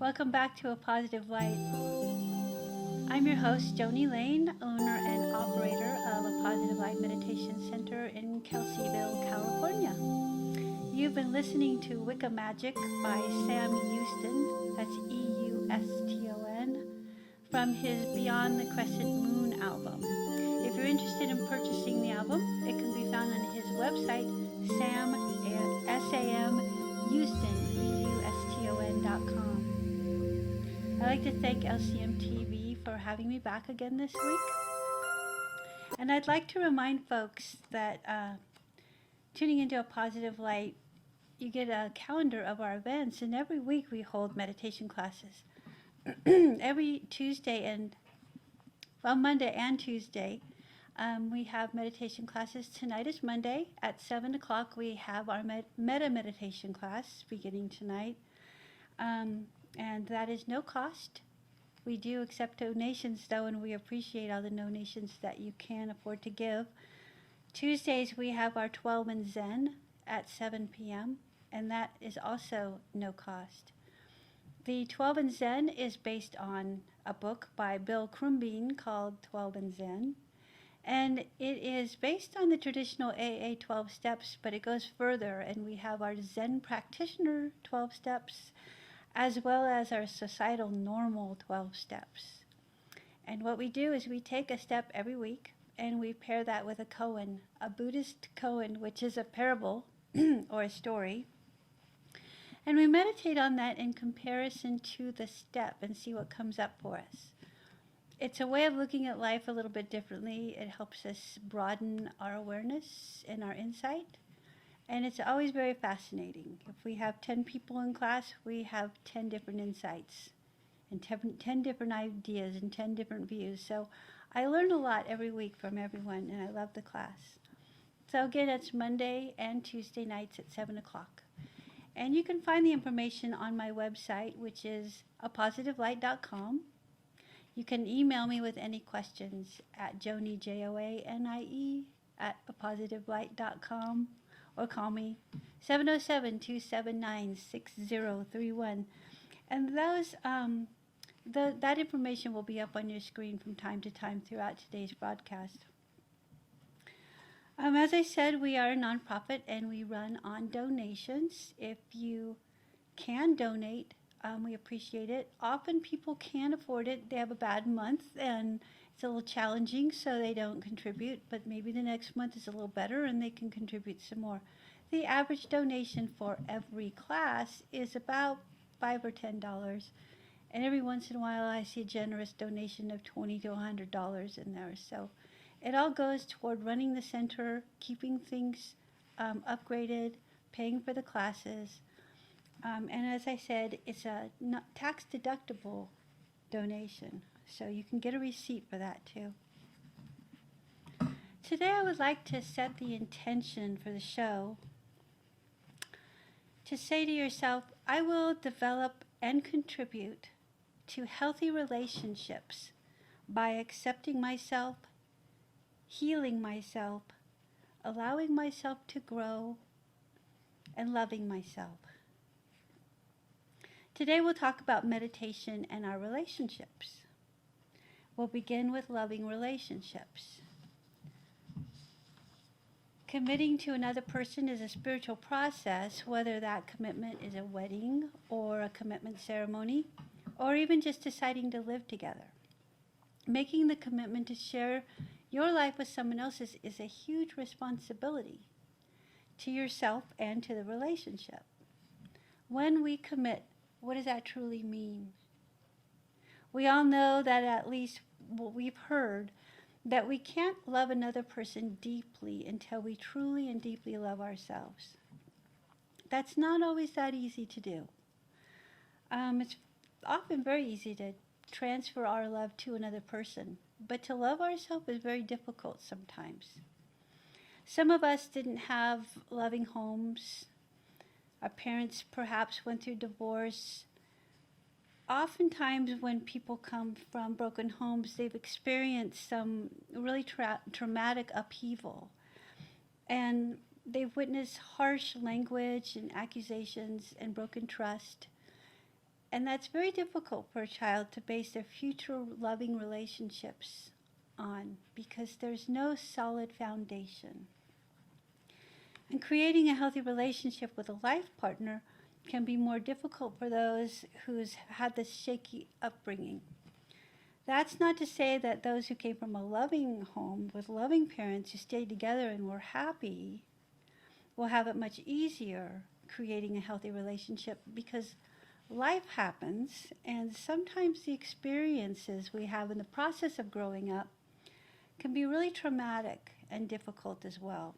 Welcome back to A Positive Light. I'm your host, Joni Lane, owner and operator of A Positive Light Meditation Center in Kelseyville, California. You've been listening to Wicca Magic by Sam Houston, that's Euston, from his Beyond the Crescent Moon album. If you're interested in purchasing the album, it can be found on his website, samhouston.com. I'd like to thank LCM TV for having me back again this week. And I'd like to remind folks that tuning into A Positive Light, you get a calendar of our events, and every week we hold meditation classes. Every Tuesday Monday and Tuesday, we have meditation classes. Tonight is Monday at 7 o'clock. We have our meta meditation class beginning tonight. And that is no cost. We do accept donations, though, and we appreciate all the donations that you can afford to give. Tuesdays, we have our 12 and Zen at 7 p.m., and that is also no cost. The 12 and Zen is based on a book by Bill Krumbein called 12 and Zen, and it is based on the traditional AA 12 steps, but it goes further, and we have our Zen practitioner 12 steps, as well as our societal normal 12 steps. And what we do is we take a step every week and we pair that with a koan, a Buddhist koan, which is a parable or a story. And we meditate on that in comparison to the step and see what comes up for us. It's a way of looking at life a little bit differently. It helps us broaden our awareness and our insight. And it's always very fascinating. If we have 10 people in class, we have 10 different insights and 10 different ideas and 10 different views. So I learn a lot every week from everyone, and I love the class. So again, it's Monday and Tuesday nights at 7 o'clock. And you can find the information on my website, which is apositivelight.com. You can email me with any questions at Joanie, Joanie, at apositivelight.com, or call me 707-279-6031. And that information will be up on your screen from time to time throughout today's broadcast. As I said, we are a nonprofit and we run on donations. If you can donate, we appreciate it. Often people can't afford it. They have a bad month and it's a little challenging, so they don't contribute. But maybe the next month is a little better and they can contribute some more. The average donation for every class is about $5 or $10. And every once in a while I see a generous donation of $20 to $100 in there. So it all goes toward running the center, keeping things upgraded, paying for the classes. And as I said, it's a tax-deductible donation, so you can get a receipt for that too. Today I would like to set the intention for the show to say to yourself, I will develop and contribute to healthy relationships by accepting myself, healing myself, allowing myself to grow, and loving myself. Today we'll talk about meditation and our relationships. We'll begin with loving relationships. Committing to another person is a spiritual process, whether that commitment is a wedding or a commitment ceremony, or even just deciding to live together. Making the commitment to share your life with someone else is a huge responsibility to yourself and to the relationship. When we commit, what does that truly mean? We all know that, at least what we've heard, that we can't love another person deeply until we truly and deeply love ourselves. That's not always that easy to do. It's often very easy to transfer our love to another person, but to love ourselves is very difficult sometimes. Some of us didn't have loving homes. Our parents perhaps went through divorce. Oftentimes when people come from broken homes, they've experienced some really traumatic upheaval. And they've witnessed harsh language and accusations and broken trust. And that's very difficult for a child to base their future loving relationships on, because there's no solid foundation. And creating a healthy relationship with a life partner can be more difficult for those who's had this shaky upbringing. That's not to say that those who came from a loving home with loving parents who stayed together and were happy will have it much easier creating a healthy relationship, because life happens, and sometimes the experiences we have in the process of growing up can be really traumatic and difficult as well.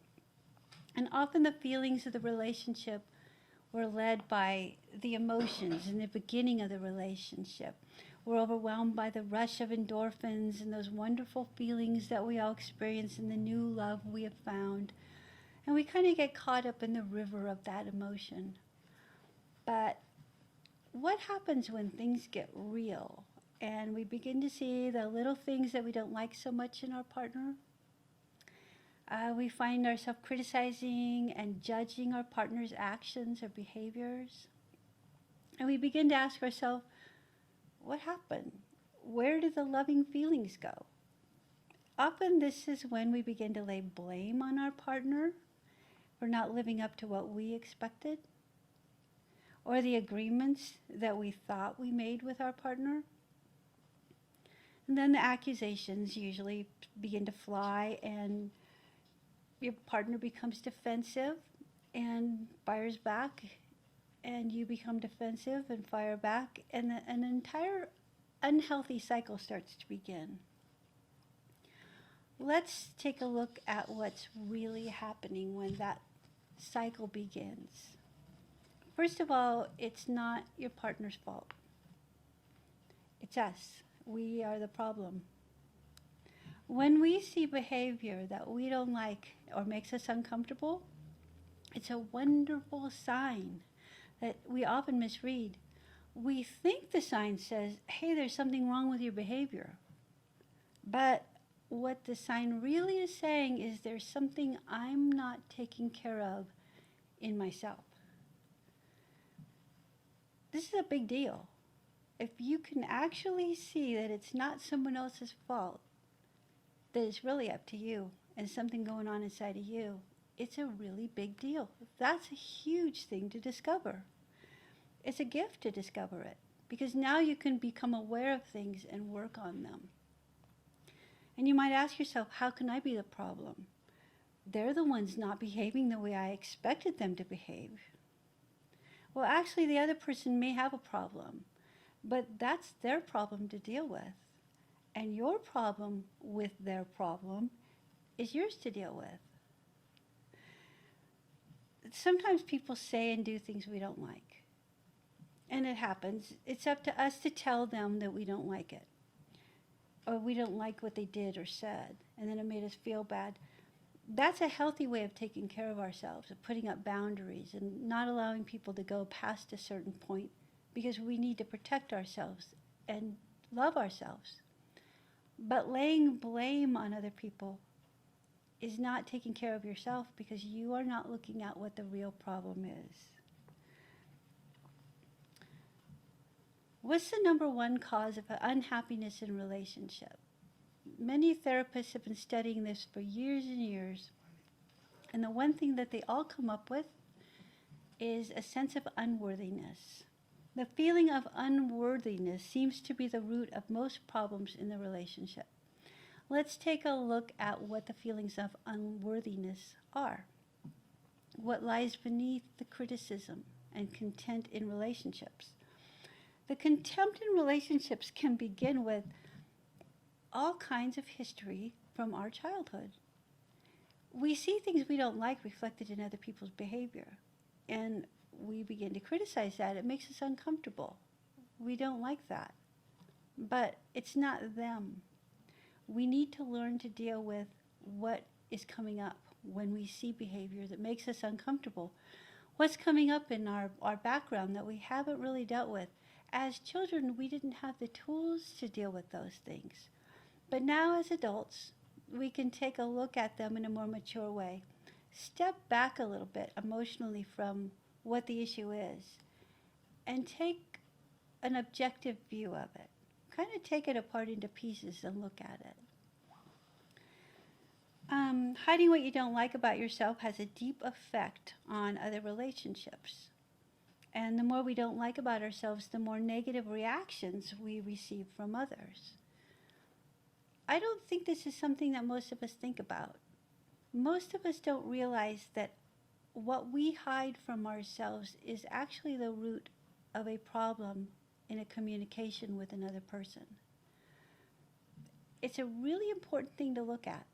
And often the feelings of the relationship were led by the emotions in the beginning of the relationship. We're overwhelmed by the rush of endorphins and those wonderful feelings that we all experience in the new love we have found. And we kind of get caught up in the river of that emotion. But what happens when things get real and we begin to see the little things that we don't like so much in our partner? We find ourselves criticizing and judging our partner's actions or behaviors. And we begin to ask ourselves, what happened? Where did the loving feelings go? Often this is when we begin to lay blame on our partner for not living up to what we expected, or the agreements that we thought we made with our partner. And then the accusations usually begin to fly, and your partner becomes defensive and fires back and you become defensive and fire back, and an entire unhealthy cycle starts to begin. Let's take a look at what's really happening when that cycle begins. First of all, it's not your partner's fault. It's us. We are the problem. When we see behavior that we don't like or makes us uncomfortable, it's a wonderful sign that we often misread. We think the sign says, hey, there's something wrong with your behavior. But what the sign really is saying is there's something I'm not taking care of in myself. This is a big deal. If you can actually see that it's not someone else's fault, that it's really up to you and something going on inside of you, it's a really big deal. That's a huge thing to discover. It's a gift to discover it, because now you can become aware of things and work on them. And you might ask yourself, how can I be the problem? They're the ones not behaving the way I expected them to behave. Well, actually, the other person may have a problem, but that's their problem to deal with. And your problem with their problem is yours to deal with. Sometimes people say and do things we don't like. And it happens. It's up to us to tell them that we don't like it, or we don't like what they did or said, and then it made us feel bad. That's a healthy way of taking care of ourselves, of putting up boundaries and not allowing people to go past a certain point, because we need to protect ourselves and love ourselves. But laying blame on other people is not taking care of yourself, because you are not looking at what the real problem is. What's the number one cause of unhappiness in a relationship? Many therapists have been studying this for years and years, and the one thing that they all come up with is a sense of unworthiness. The feeling of unworthiness seems to be the root of most problems in the relationship. Let's take a look at what the feelings of unworthiness are. What lies beneath the criticism and contempt in relationships? The contempt in relationships can begin with all kinds of history from our childhood. We see things we don't like reflected in other people's behavior, and we begin to criticize that. It makes us uncomfortable. We don't like that. But it's not them. We need to learn to deal with what is coming up when we see behavior that makes us uncomfortable. What's coming up in our background that we haven't really dealt with. As children, we didn't have the tools to deal with those things. But now as adults, we can take a look at them in a more mature way. Step back a little bit emotionally from what the issue is and take an objective view of it. Kind of take it apart into pieces and look at it. Hiding what you don't like about yourself has a deep effect on other relationships. And the more we don't like about ourselves, the more negative reactions we receive from others. I don't think this is something that most of us think about. Most of us don't realize that what we hide from ourselves is actually the root of a problem in a communication with another person. It's a really important thing to look at.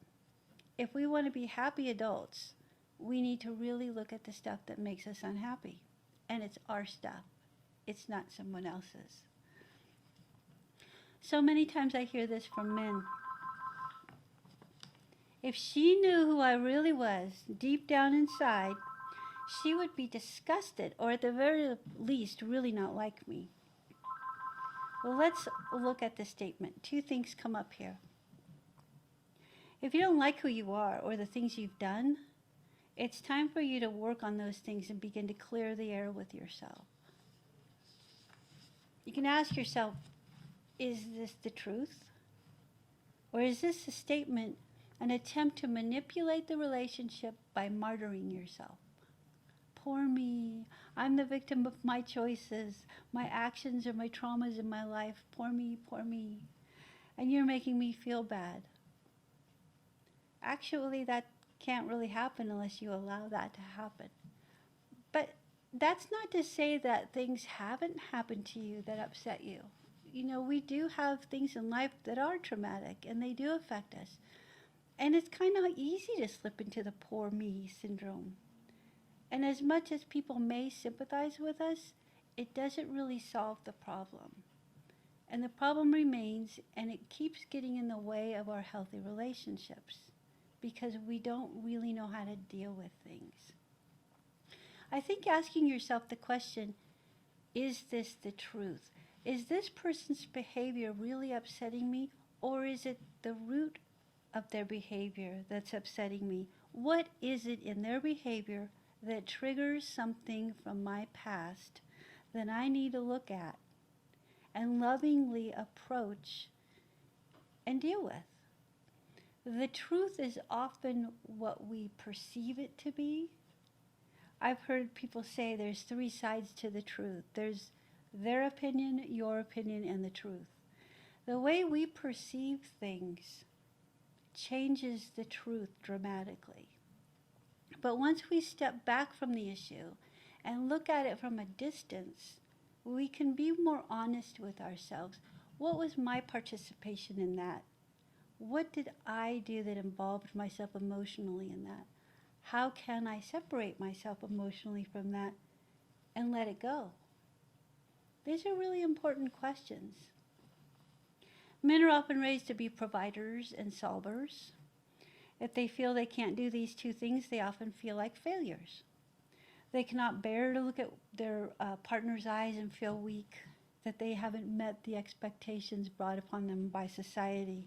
If we want to be happy adults, we need to really look at the stuff that makes us unhappy. And it's our stuff. It's not someone else's. So many times I hear this from men. If she knew who I really was, deep down inside, she would be disgusted, or at the very least, really not like me. Well, let's look at this statement. Two things come up here. If you don't like who you are or the things you've done, it's time for you to work on those things and begin to clear the air with yourself. You can ask yourself, is this the truth? Or is this a statement, an attempt to manipulate the relationship by martyring yourself? Poor me. I'm the victim of my choices, my actions, or my traumas in my life. Poor me, poor me. And you're making me feel bad. Actually, that can't really happen unless you allow that to happen. But That's not to say that things haven't happened to you that upset you. You know, we do have things in life that are traumatic and they do affect us. And it's kind of easy to slip into the poor me syndrome. And as much as people may sympathize with us, it doesn't really solve the problem. And the problem remains, and it keeps getting in the way of our healthy relationships because we don't really know how to deal with things. I think asking yourself the question, is this the truth? Is this person's behavior really upsetting me, or is it the root of their behavior that's upsetting me? What is it in their behavior that triggers something from my past that I need to look at and lovingly approach and deal with? The truth is often what we perceive it to be. I've heard people say there's three sides to the truth. There's their opinion, your opinion, and the truth. The way we perceive things changes the truth dramatically. But once we step back from the issue and look at it from a distance, we can be more honest with ourselves. What was my participation in that? What did I do that involved myself emotionally in that? How can I separate myself emotionally from that and let it go? These are really important questions. Men are often raised to be providers and solvers. If they feel they can't do these two things, they often feel like failures. They cannot bear to look at their partner's eyes and feel weak, that they haven't met the expectations brought upon them by society.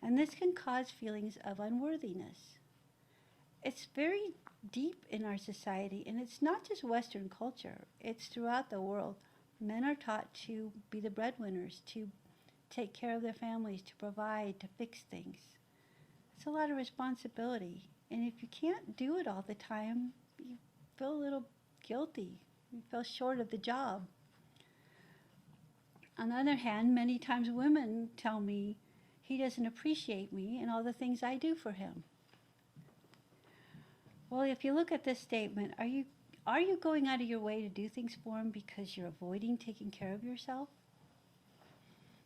And this can cause feelings of unworthiness. It's very deep in our society, and it's not just Western culture. It's throughout the world. Men are taught to be the breadwinners, to take care of their families, to provide, to fix things. It's a lot of responsibility. And if you can't do it all the time, you feel a little guilty. You feel short of the job. On the other hand, many times women tell me he doesn't appreciate me and all the things I do for him. Well, if you look at this statement, are you going out of your way to do things for him because you're avoiding taking care of yourself?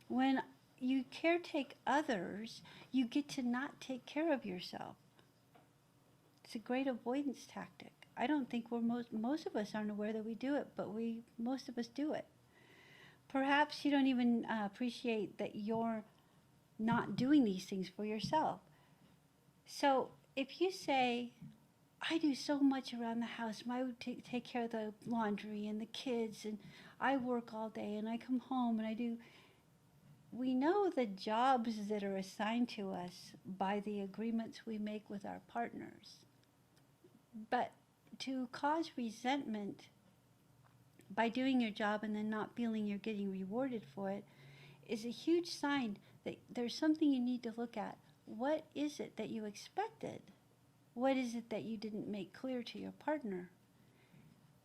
When you caretake others, you get to not take care of yourself. It's a great avoidance tactic. I don't think most of us aren't aware that we do it, but most of us do it. Perhaps you don't even appreciate that you're not doing these things for yourself. So if you say, I do so much around the house. I would take care of the laundry and the kids, and I work all day, and I come home, and I do. We know the jobs that are assigned to us by the agreements we make with our partners. But to cause resentment by doing your job and then not feeling you're getting rewarded for it is a huge sign that there's something you need to look at. What is it that you expected? What is it that you didn't make clear to your partner?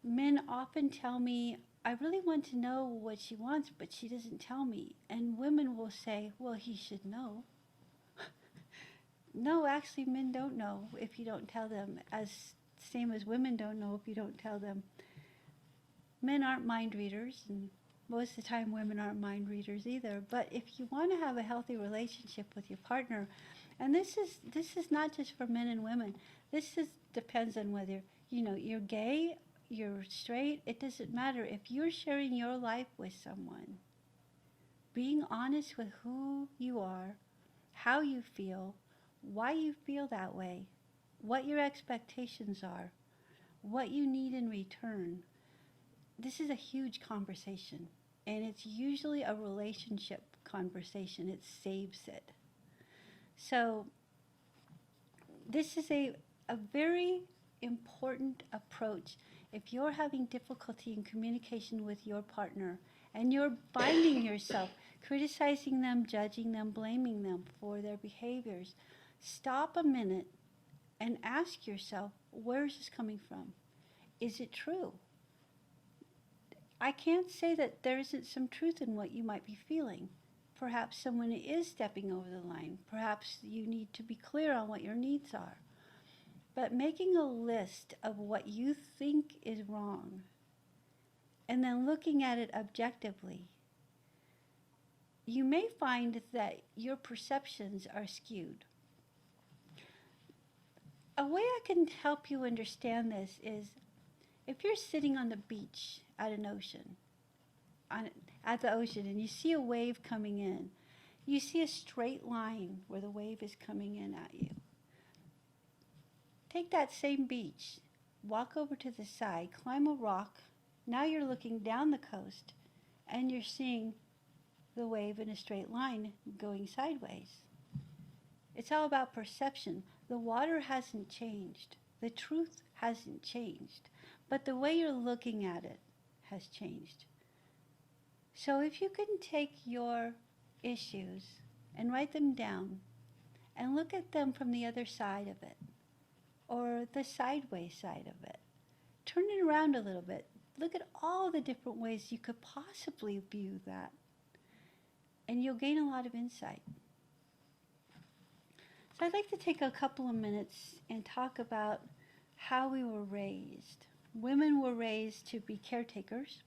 Men often tell me, I really want to know what she wants, but she doesn't tell me. And women will say, well, he should know. No, actually, men don't know if you don't tell them, as same as women don't know if you don't tell them. Men aren't mind readers, and most of the time women aren't mind readers either. But if you want to have a healthy relationship with your partner, and this is not just for men and women. Depends on whether you're gay, you're straight. It doesn't matter. If you're sharing your life with someone, being honest with who you are, how you feel, why you feel that way, what your expectations are, what you need in return. This is a huge conversation, and it's usually a relationship conversation. It saves it. So this is a very important approach. If you're having difficulty in communication with your partner and you're finding yourself criticizing them, judging them, blaming them for their behaviors, stop a minute and ask yourself, where is this coming from? Is it true? I can't say that there isn't some truth in what you might be feeling. Perhaps someone is stepping over the line. Perhaps you need to be clear on what your needs are. But making a list of what you think is wrong and then looking at it objectively, you may find that your perceptions are skewed. A way I can help you understand this is if you're sitting on the beach at an ocean, at the ocean, and you see a wave coming in, you see a straight line where the wave is coming in at you. Take that same beach, walk over to the side, climb a rock. Now you're looking down the coast and you're seeing the wave in a straight line going sideways. It's all about perception. The water hasn't changed. The truth hasn't changed. But the way you're looking at it has changed. So if you can take your issues and write them down and look at them from the other side of it, or the sideways side of it, turn it around a little bit. Look at all the different ways you could possibly view that, and you'll gain a lot of insight. So I'd like to take a couple of minutes and talk about how we were raised. Women were raised to be caretakers,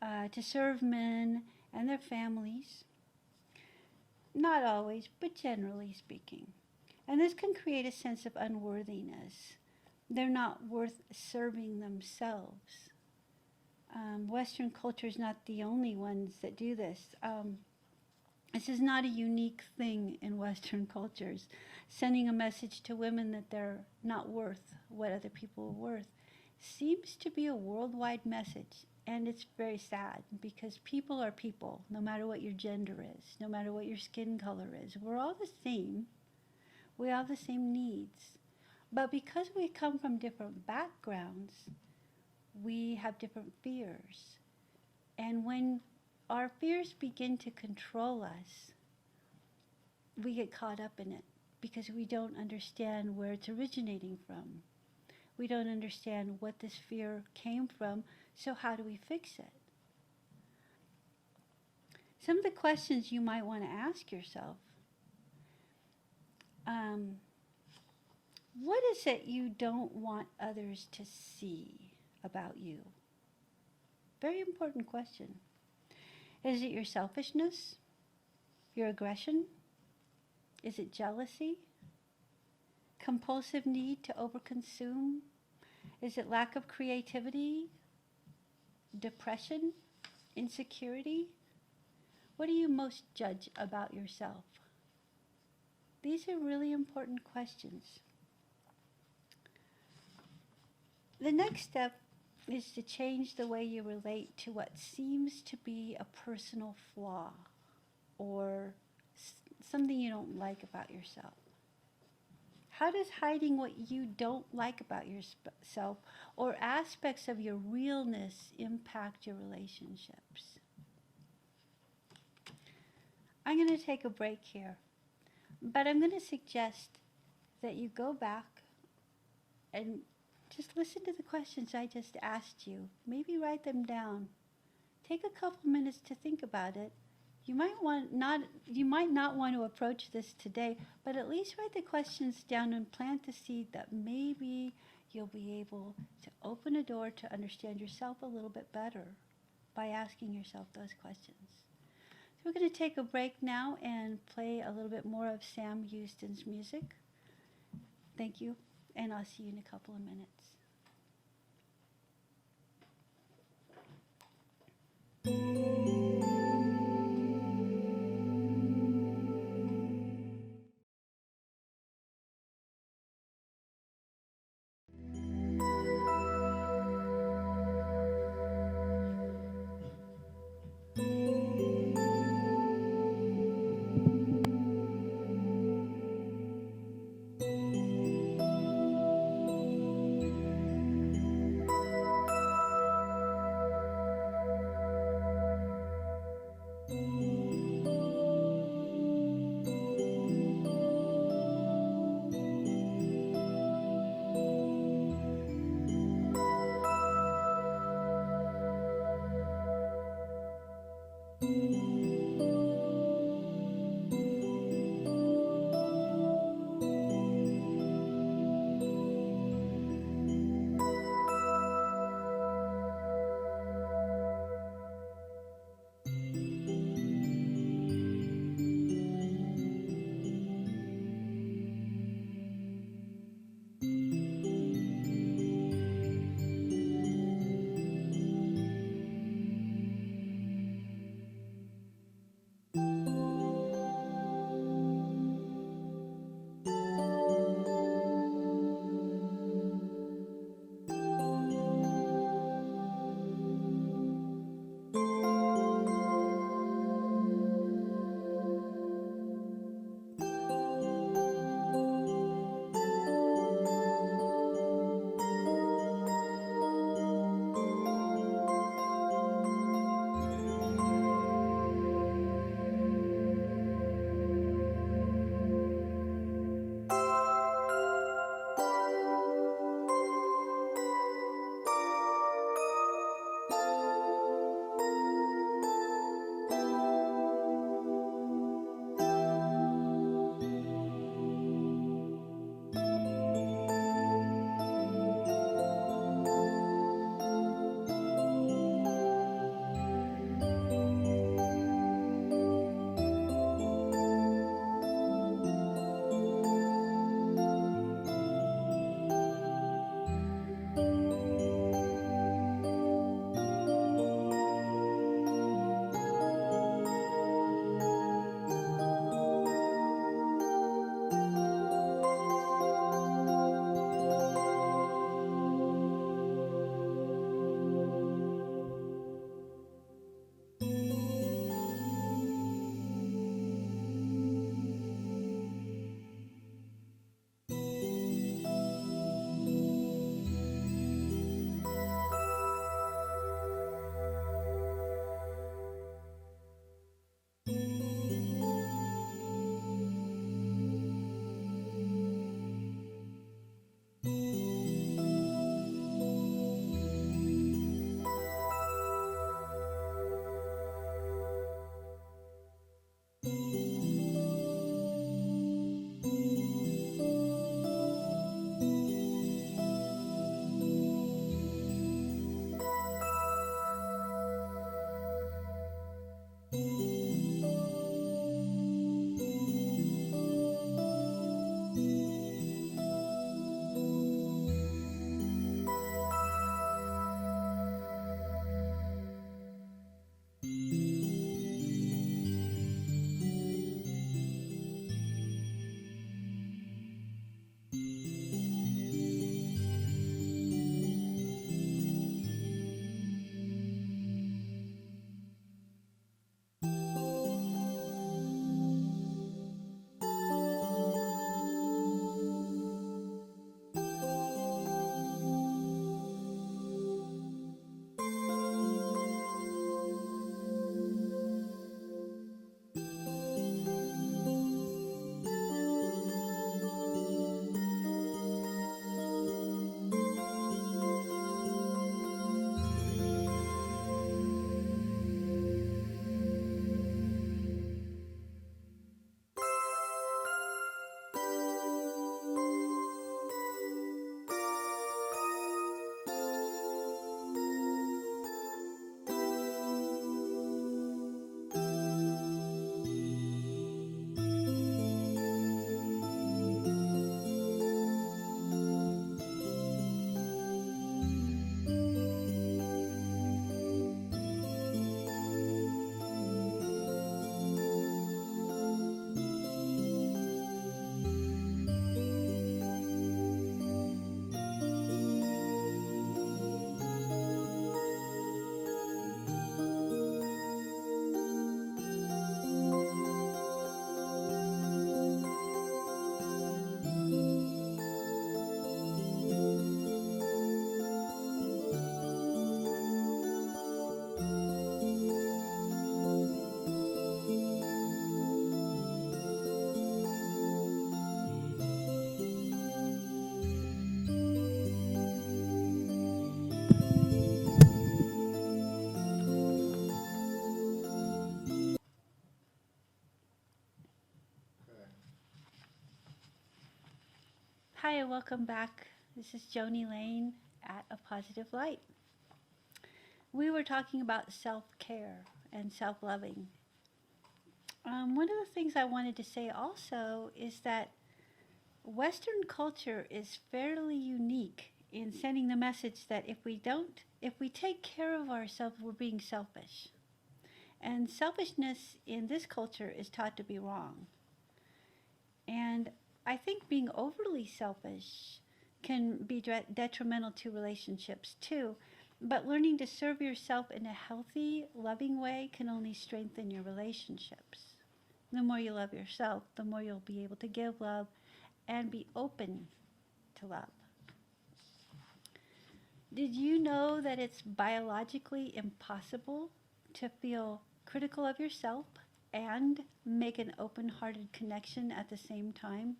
to serve men and their families. Not always, but generally speaking. And this can create a sense of unworthiness. They're not worth serving themselves. Western culture is not the only ones that do this. This is not a unique thing in Western cultures. Sending a message to women that they're not worth what other people are worth seems to be a worldwide message. And it's very sad because people are people, no matter what your gender is, no matter what your skin color is. We're all the same. We all have the same needs. But because we come from different backgrounds, we have different fears. And when our fears begin to control us, we get caught up in it because we don't understand where it's originating from. We don't understand what this fear came from, so how do we fix it? Some of the questions you might want to ask yourself. What is it you don't want others to see about you? Very important question. Is it your selfishness? Your aggression? Is it jealousy? Compulsive need to overconsume? Is it lack of creativity? Depression? Insecurity? What do you most judge about yourself? These are really important questions. The next step is to change the way you relate to what seems to be a personal flaw or something you don't like about yourself. How does hiding what you don't like about yourself or aspects of your realness impact your relationships? I'm going to take a break here, but I'm going to suggest that you go back and just listen to the questions I just asked you. Maybe write them down. Take a couple minutes to think about it. You might not want to approach this today, but at least write the questions down and plant the seed that maybe you'll be able to open a door to understand yourself a little bit better by asking yourself those questions. So we're going to take a break now and play a little bit more of Sam Houston's music. Thank you, and I'll see you in a couple of minutes. Hi, and welcome back. This is Joni Lane at A Positive Light. We were talking about self care and self loving. One of the things I wanted to say also is that Western culture is fairly unique in sending the message that if we take care of ourselves, we're being selfish. And selfishness in this culture is taught to be wrong. And I think being overly selfish can be detrimental to relationships too. But learning to serve yourself in a healthy, loving way can only strengthen your relationships. The more you love yourself, the more you'll be able to give love and be open to love. Did you know that it's biologically impossible to feel critical of yourself and make an open-hearted connection at the same time?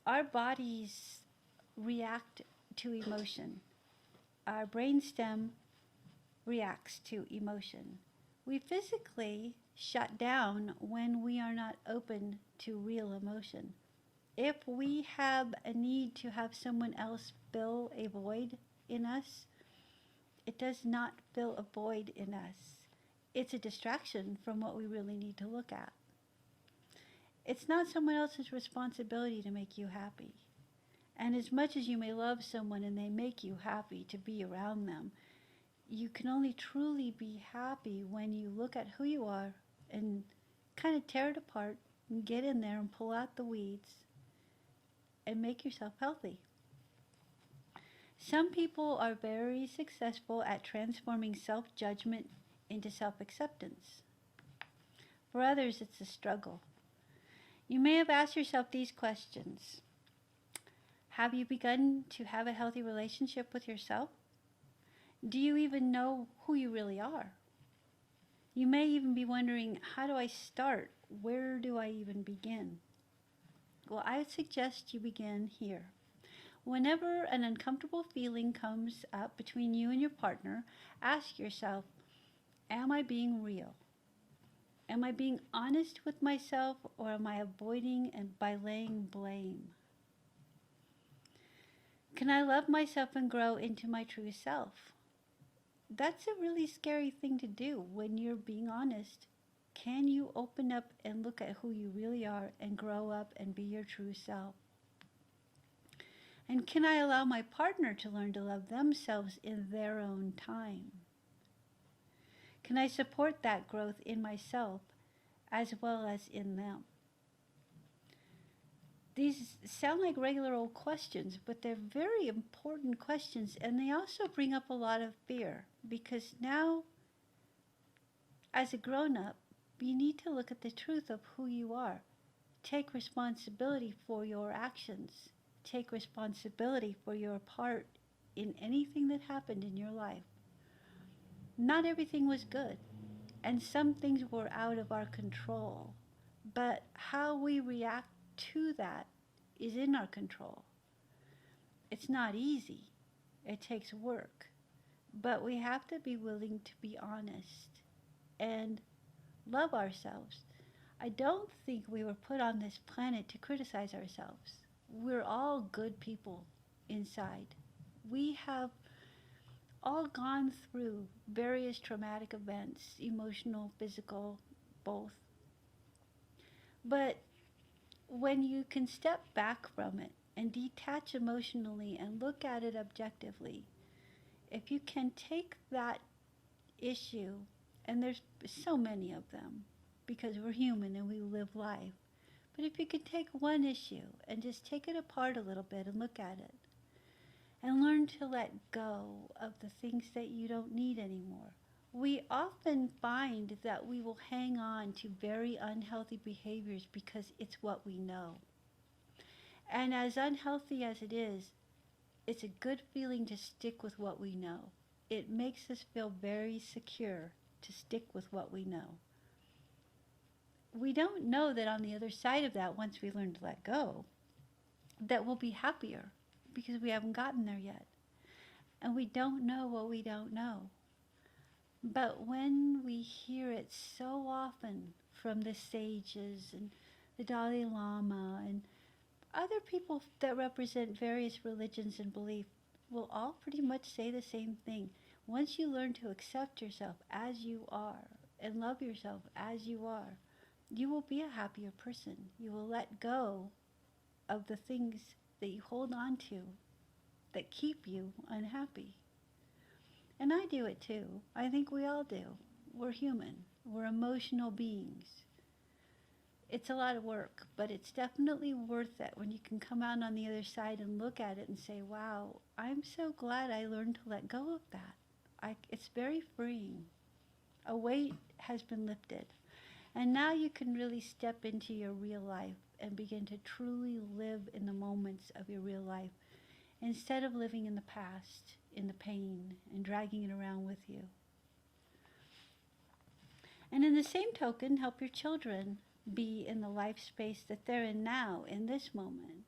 Our bodies react to emotion. Our brainstem reacts to emotion. We physically shut down when we are not open to real emotion. If we have a need to have someone else fill a void in us, it does not fill a void in us. It's a distraction from what we really need to look at. It's not someone else's responsibility to make you happy. And as much as you may love someone and they make you happy to be around them, you can only truly be happy when you look at who you are and kind of tear it apart and get in there and pull out the weeds and make yourself healthy. Some people are very successful at transforming self-judgment into self-acceptance. For others, it's a struggle. You may have asked yourself these questions. Have you begun to have a healthy relationship with yourself? Do you even know who you really are? You may even be wondering, how do I start? Where do I even begin? Well, I suggest you begin here. Whenever an uncomfortable feeling comes up between you and your partner, ask yourself, am I being real? Am I being honest with myself, or am I avoiding and by laying blame? Can I love myself and grow into my true self? That's a really scary thing to do when you're being honest. Can you open up and look at who you really are and grow up and be your true self? And can I allow my partner to learn to love themselves in their own time? Can I support that growth in myself as well as in them? These sound like regular old questions, but they're very important questions, and they also bring up a lot of fear, because now, as a grown-up, you need to look at the truth of who you are. Take responsibility for your actions. Take responsibility for your part in anything that happened in your life. Not everything was good, and some things were out of our control, but how we react to that is in our control. It's not easy. It takes work. But we have to be willing to be honest and love ourselves. I don't think we were put on this planet to criticize ourselves. We're all good people inside. We have all gone through various traumatic events, emotional, physical, both. But when you can step back from it and detach emotionally and look at it objectively, if you can take that issue, and there's so many of them because we're human and we live life, but if you could take one issue and just take it apart a little bit and look at it and learn to let go of the things that you don't need anymore, we often find that we will hang on to very unhealthy behaviors because it's what we know. And as unhealthy as it is, it's a good feeling to stick with what we know. It makes us feel very secure to stick with what we know. We don't know that on the other side of that, once we learn to let go, that we'll be happier, because we haven't gotten there yet. And we don't know what we don't know. But when we hear it so often from the sages and the Dalai Lama and Other people that represent various religions and beliefs will all pretty much say the same thing. Once you learn to accept yourself as you are and love yourself as you are, you will be a happier person. You will let go of the things that you hold on to that keep you unhappy. And I do it too. I think we all do. We're human. We're emotional beings. It's a lot of work, but it's definitely worth it when you can come out on the other side and look at it and say, wow, I'm so glad I learned to let go of that. It's very freeing. A weight has been lifted. And now you can really step into your real life and begin to truly live in the moments of your real life instead of living in the past, in the pain, and dragging it around with you. And in the same token, help your children be in the life space that they're in now, in this moment.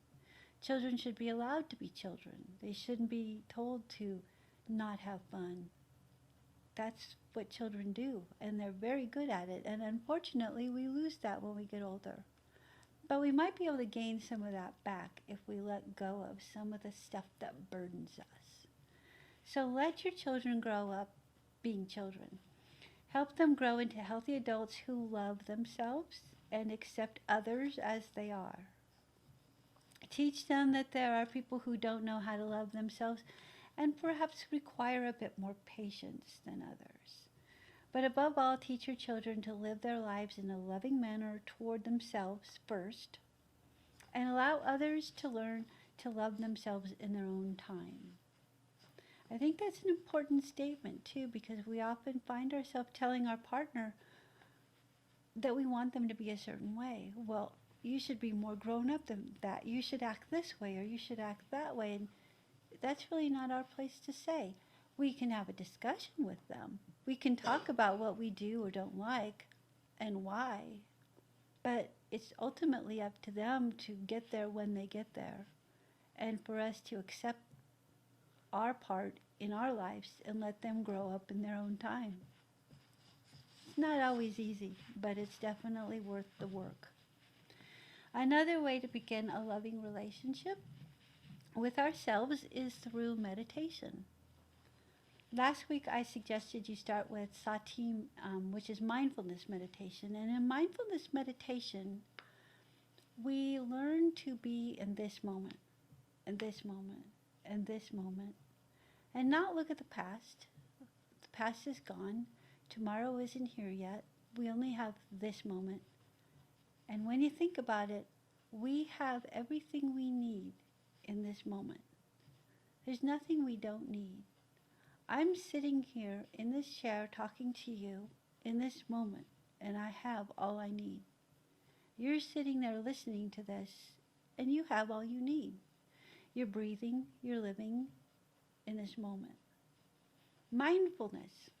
Children should be allowed to be children. They shouldn't be told to not have fun. That's what children do, and they're very good at it. And unfortunately, we lose that when we get older. But we might be able to gain some of that back if we let go of some of the stuff that burdens us. So let your children grow up being children. Help them grow into healthy adults who love themselves and accept others as they are. Teach them that there are people who don't know how to love themselves and perhaps require a bit more patience than others. But above all, teach your children to live their lives in a loving manner toward themselves first, and allow others to learn to love themselves in their own time. I think that's an important statement too, because we often find ourselves telling our partner that we want them to be a certain way. Well, you should be more grown up than that. You should act this way or you should act that way. And that's really not our place to say. We can have a discussion with them. We can talk about what we do or don't like and why. But it's ultimately up to them to get there when they get there, and for us to accept our part in our lives and let them grow up in their own time. It's not always easy, but it's definitely worth the work. Another way to begin a loving relationship with ourselves is through meditation. Last week I suggested you start with sati, which is mindfulness meditation. And in mindfulness meditation, we learn to be in this moment, and this moment, and this moment, and not look at the past. The past is gone. Tomorrow isn't here yet. We only have this moment. And when you think about it, we have everything we need in this moment. There's nothing we don't need. I'm sitting here in this chair talking to you in this moment, and I have all I need. You're sitting there listening to this, and you have all you need. You're breathing, you're living in this moment. Mindfulness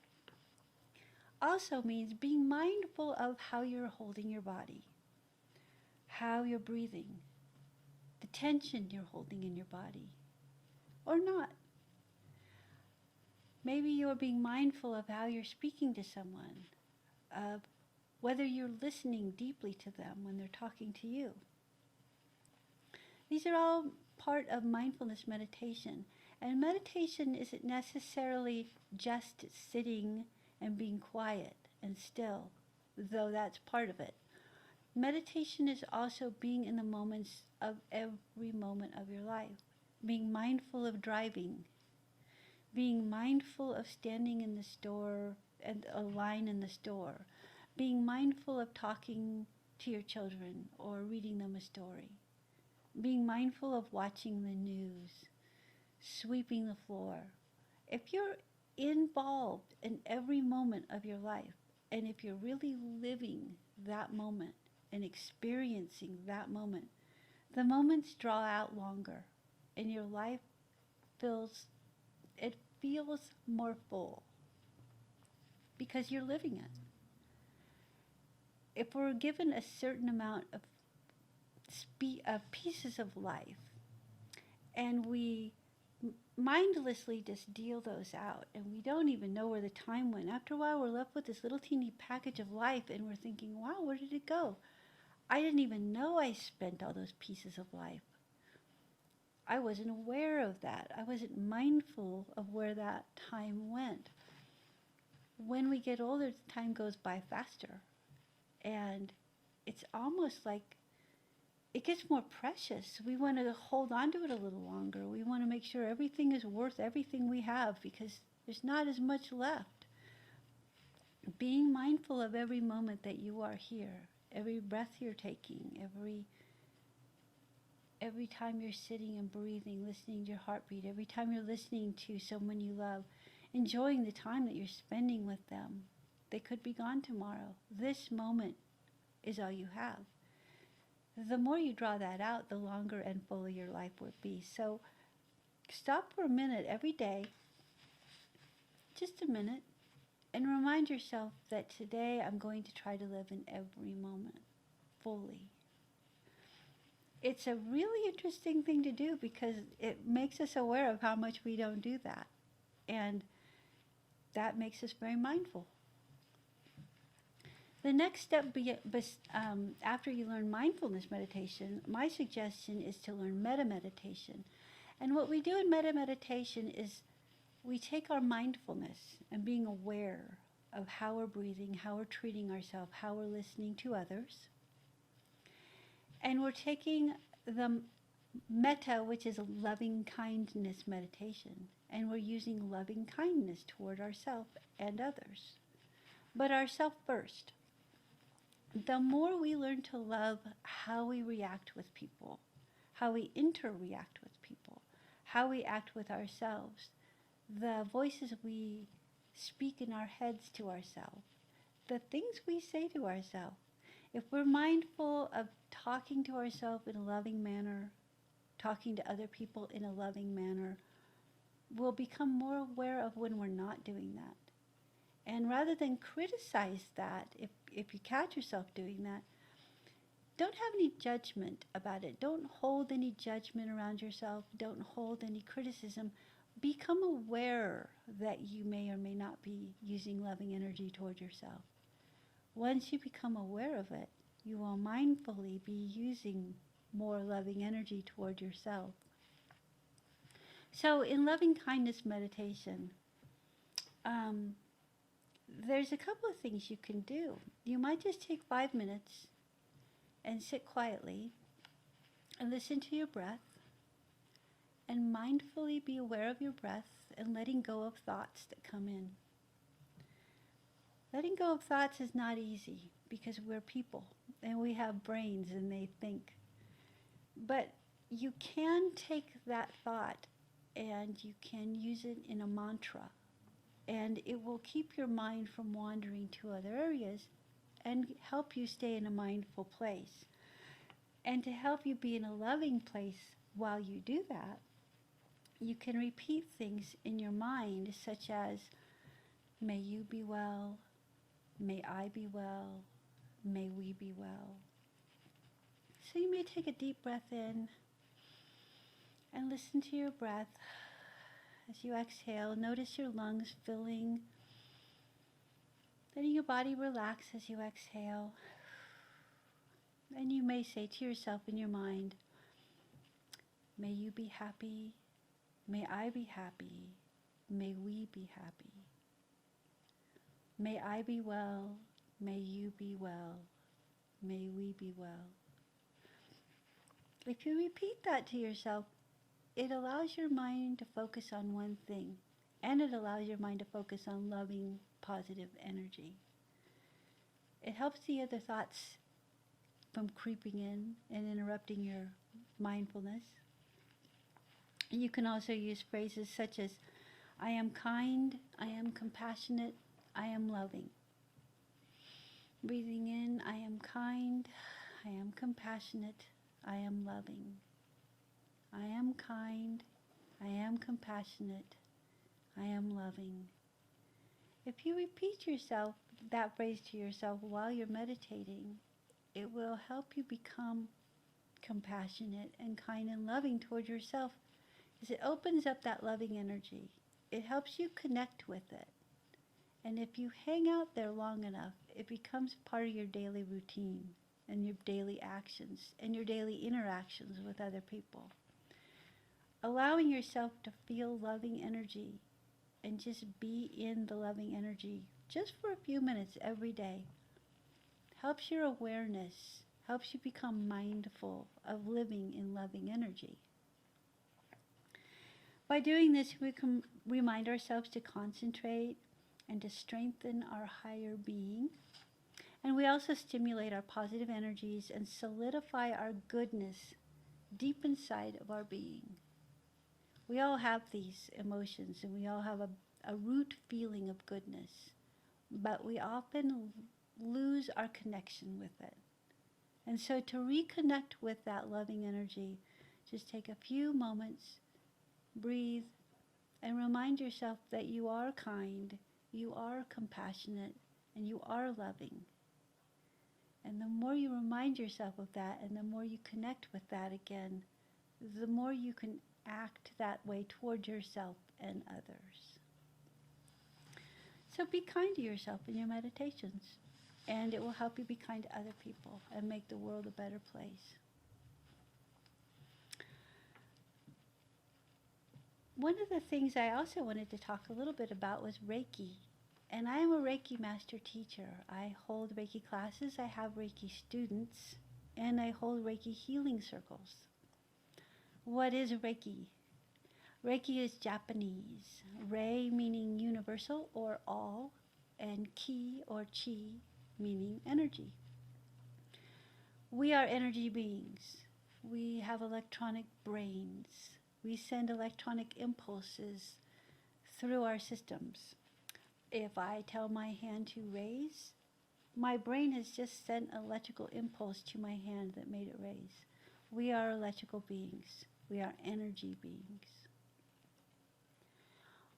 also means being mindful of how you're holding your body, how you're breathing, the tension you're holding in your body, or not. Maybe you're being mindful of how you're speaking to someone, of whether you're listening deeply to them when they're talking to you. These are all part of mindfulness meditation. And meditation isn't necessarily just sitting and being quiet and still, though that's part of it. Meditation is also being in the moments of every moment of your life, being mindful of driving, being mindful of standing in the store and a line in the store, being mindful of talking to your children or reading them a story, being mindful of watching the news, sweeping the floor. If you're involved in every moment of your life, and if you're really living that moment and experiencing that moment, the moments draw out longer and your life feels more full because you're living it. If we're given a certain amount of pieces of life and we mindlessly just deal those out and we don't even know where the time went, after a while we're left with this little teeny package of life and we're thinking, wow, where did it go? I didn't even know I spent all those pieces of life. I wasn't aware of that. I wasn't mindful of where that time went. When we get older, time goes by faster. And it's almost like it gets more precious. We want to hold on to it a little longer. We want to make sure everything is worth everything we have because there's not as much left. Being mindful of every moment that you are here, every breath you're taking, every time you're sitting and breathing, listening to your heartbeat, every time you're listening to someone you love, enjoying the time that you're spending with them. They could be gone tomorrow. This moment is all you have. The more you draw that out, the longer and fuller your life would be. So stop for a minute every day, just a minute, and remind yourself that today I'm going to try to live in every moment fully. It's a really interesting thing to do because it makes us aware of how much we don't do that. And that makes us very mindful. The next step after you learn mindfulness meditation, my suggestion is to learn metta meditation. And what we do in metta meditation is we take our mindfulness and being aware of how we're breathing, how we're treating ourselves, how we're listening to others. And we're taking the metta, which is a loving kindness meditation, and we're using loving kindness toward ourselves and others. But ourselves first. The more we learn to love how we react with people, how we interact with people, how we act with ourselves, the voices we speak in our heads to ourselves, the things we say to ourselves. If we're mindful of talking to ourselves in a loving manner, talking to other people in a loving manner, we'll become more aware of when we're not doing that. And rather than criticize that, if you catch yourself doing that, don't have any judgment about it. Don't hold any judgment around yourself. Don't hold any criticism. Become aware that you may or may not be using loving energy toward yourself. Once you become aware of it, you will mindfully be using more loving energy toward yourself. So in loving kindness meditation, there's a couple of things you can do. You might just take 5 minutes and sit quietly and listen to your breath and mindfully be aware of your breath and letting go of thoughts that come in. Letting go of thoughts is not easy because we're people and we have brains and they think. But you can take that thought and you can use it in a mantra. And it will keep your mind from wandering to other areas and help you stay in a mindful place. And to help you be in a loving place while you do that, you can repeat things in your mind such as, may you be well, may I be well, may we be well. So you may take a deep breath in and listen to your breath. As you exhale, notice your lungs filling, letting your body relax as you exhale. And you may say to yourself in your mind, may you be happy, may I be happy, may we be happy. May I be well, may you be well, may we be well. If you repeat that to yourself, it allows your mind to focus on one thing, and it allows your mind to focus on loving, positive energy. It helps the other thoughts from creeping in and interrupting your mindfulness. You can also use phrases such as, I am kind, I am compassionate, I am loving. Breathing in, I am kind, I am compassionate, I am loving. I am kind, I am compassionate, I am loving. If you repeat that phrase to yourself while you're meditating, it will help you become compassionate and kind and loving toward yourself as it opens up that loving energy. It helps you connect with it. And if you hang out there long enough, it becomes part of your daily routine and your daily actions and your daily interactions with other people. allowing yourself to feel loving energy and just be in the loving energy just for a few minutes every day helps your awareness, helps you become mindful of living in loving energy. By doing this, we can remind ourselves to concentrate and to strengthen our higher being. And we also stimulate our positive energies and solidify our goodness deep inside of our being. We all have these emotions and we all have a root feeling of goodness, but we often lose our connection with it. And so to reconnect with that loving energy, just take a few moments, breathe, and remind yourself that you are kind, you are compassionate, and you are loving. And the more you remind yourself of that and the more you connect with that again, the more you can act that way toward yourself and others. So be kind to yourself in your meditations, and it will help you be kind to other people and make the world a better place. One of the things I also wanted to talk a little bit about was Reiki. And I am a Reiki master teacher. I hold Reiki classes, I have Reiki students, and I hold Reiki healing circles. What is Reiki? Reiki is Japanese. Rei meaning universal or all, and ki or chi meaning energy. We are energy beings. We have electronic brains. We send electronic impulses through our systems. If I tell my hand to raise, my brain has just sent an electrical impulse to my hand that made it raise. We are electrical beings. We are energy beings.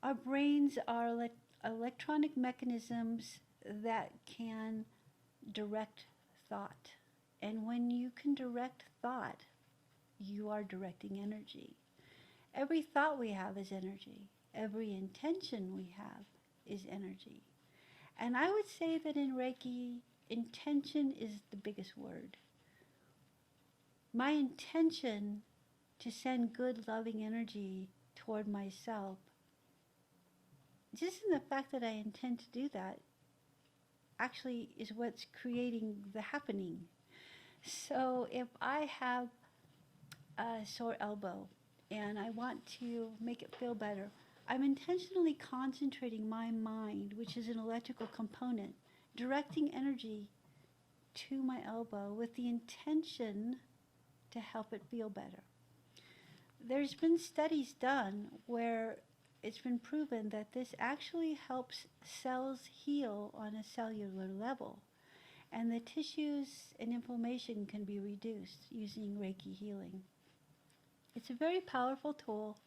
Our brains are electronic mechanisms that can direct thought. And when you can direct thought, you are directing energy. Every thought we have is energy. Every intention we have is energy. And I would say that in Reiki, intention is the biggest word. My intention to send good, loving energy toward myself, just in the fact that I intend to do that, actually is what's creating the happening. So if I have a sore elbow and I want to make it feel better, I'm intentionally concentrating my mind, which is an electrical component, directing energy to my elbow with the intention to help it feel better. There's been studies done where it's been proven that this actually helps cells heal on a cellular level, and the tissues and inflammation can be reduced using Reiki healing. It's a very powerful tool.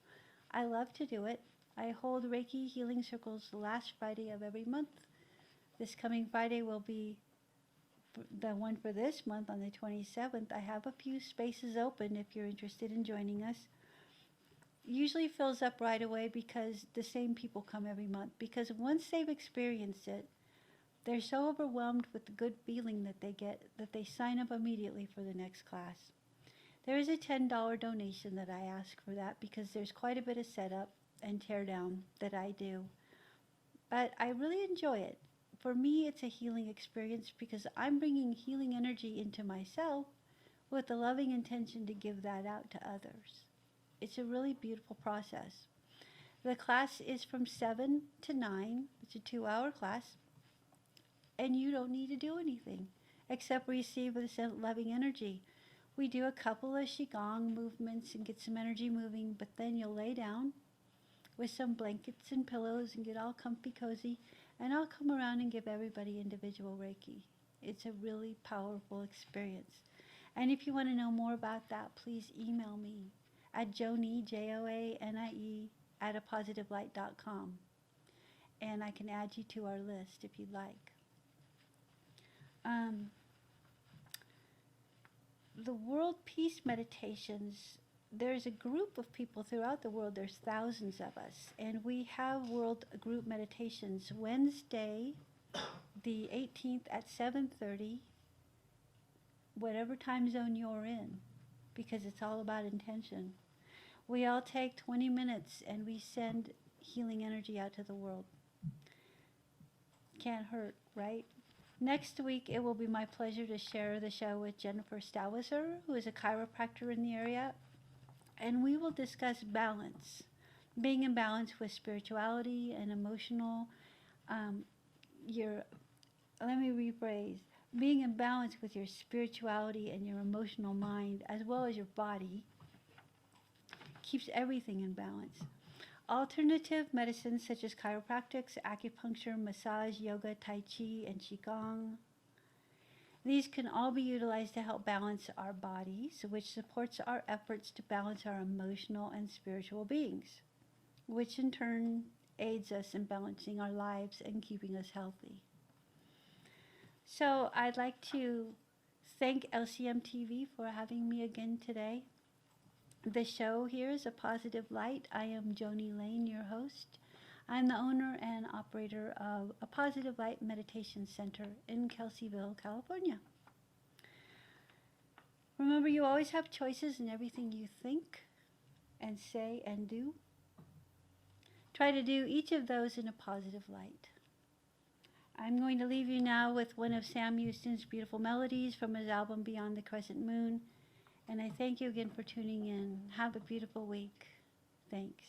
I love to do it. I hold Reiki healing circles the last Friday of every month. This coming Friday will be the one for this month on the 27th. I have a few spaces open if you're interested in joining us. Usually fills up right away because the same people come every month. Because once they've experienced it, they're so overwhelmed with the good feeling that they get that they sign up immediately for the next class. There is a $10 donation that I ask for that because there's quite a bit of setup and tear down that I do. But I really enjoy it. For me, it's a healing experience because I'm bringing healing energy into myself with the loving intention to give that out to others. It's a really beautiful process. The class is from 7 to 9. It's a 2-hour class. And you don't need to do anything except receive this loving energy. We do a couple of Qigong movements and get some energy moving, but then you'll lay down with some blankets and pillows and get all comfy cozy, and I'll come around and give everybody individual Reiki. It's a really powerful experience. And if you want to know more about that, please email me at Joanie, Joanie, @apositivelight.com. And I can add you to our list if you'd like. The World Peace Meditations, there's a group of people throughout the world, there's thousands of us, and we have World Group Meditations Wednesday, the 18th at 7:30, whatever time zone you're in, because it's all about intention. We all take 20 minutes and we send healing energy out to the world. Can't hurt, right? Next week, it will be my pleasure to share the show with Jennifer Stowser, who is a chiropractor in the area, and we will discuss balance, being in balance with spirituality and emotional. Your Let me rephrase: being in balance with your spirituality and your emotional mind, as well as your body, keeps everything in balance. Alternative medicines such as chiropractics, acupuncture, massage, yoga, tai chi, and qigong. These can all be utilized to help balance our bodies, which supports our efforts to balance our emotional and spiritual beings, which in turn aids us in balancing our lives and keeping us healthy. So I'd like to thank LCM TV for having me again today. The show here is A Positive Light. I am Joni Lane, your host. I'm the owner and operator of A Positive Light Meditation Center in Kelseyville, California. Remember, you always have choices in everything you think and say and do. Try to do each of those in a positive light. I'm going to leave you now with one of Sam Houston's beautiful melodies from his album Beyond the Crescent Moon. And I thank you again for tuning in. Have a beautiful week. Thanks.